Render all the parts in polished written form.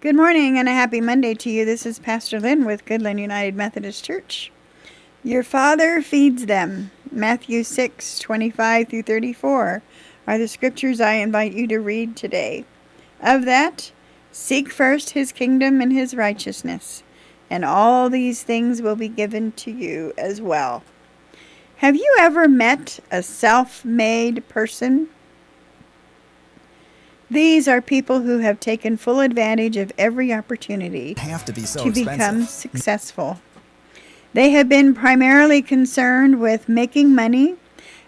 Good morning and a happy Monday to you. This is Pastor Lynn with Lyn United Methodist Church. Your Father feeds them. Matthew 6:25 through 34 are the scriptures I invite you to read today. Of that, seek first his kingdom and his righteousness, and all these things will be given to you as well. Have you ever met a self-made person? These are people who have taken full advantage of every opportunity to become successful. They have been primarily concerned with making money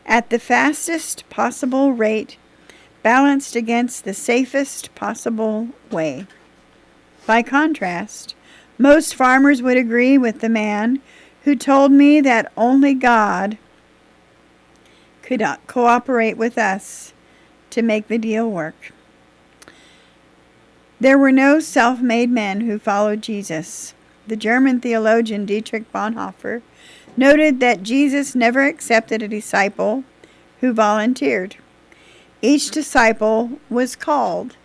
at the fastest possible rate, balanced against the safest possible way. By contrast, most farmers would agree with the man who told me that only God could cooperate with us to make the deal work. There were no self-made men who followed Jesus. The German theologian Dietrich Bonhoeffer noted that Jesus never accepted a disciple who volunteered. Each disciple was called.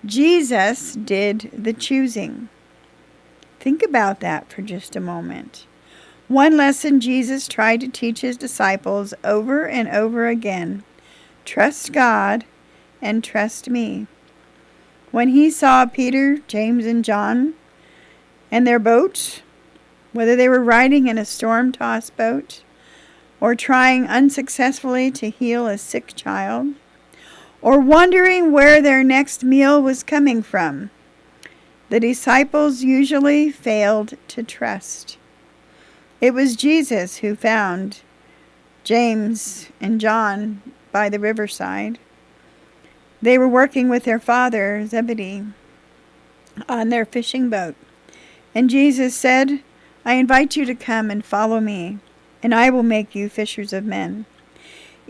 Jesus did the choosing. Think about that for just a moment. One lesson Jesus tried to teach his disciples over and over again: trust God and trust me. When he saw Peter, James, and John and their boat, whether they were riding in a storm-tossed boat or trying unsuccessfully to heal a sick child, or wondering where their next meal was coming from, the disciples usually failed to trust. It was Jesus who found James and John by the riverside. They were working with their father, Zebedee, on their fishing boat. And Jesus said, "I invite you to come and follow me, and I will make you fishers of men."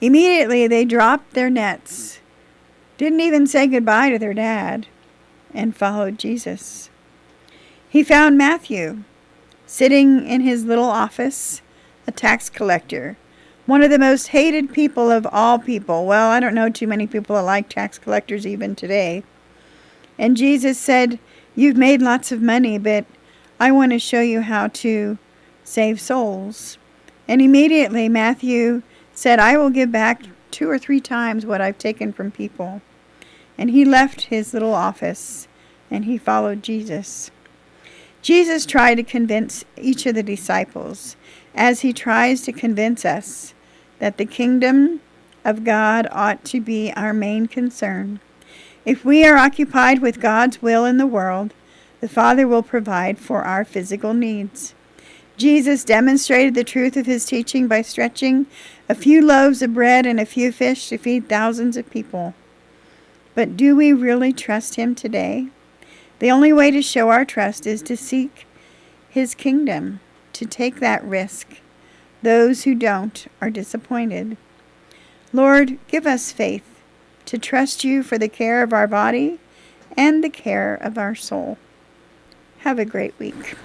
Immediately they dropped their nets, didn't even say goodbye to their dad, and followed Jesus. He found Matthew sitting in his little office, a tax collector, one of the most hated people of all people. Well, I don't know too many people that like tax collectors even today. And Jesus said, "You've made lots of money, but I want to show you how to save souls." And immediately Matthew said, "I will give back 2 or 3 times what I've taken from people." And he left his little office and he followed Jesus. Jesus tried to convince each of the disciples, as he tries to convince us, that the kingdom of God ought to be our main concern. If we are occupied with God's will in the world, the Father will provide for our physical needs. Jesus demonstrated the truth of his teaching by stretching a few loaves of bread and a few fish to feed thousands of people. But do we really trust him today? The only way to show our trust is to seek his kingdom, to take that risk. Those who don't are disappointed. Lord, give us faith to trust you for the care of our body and the care of our soul. Have a great week.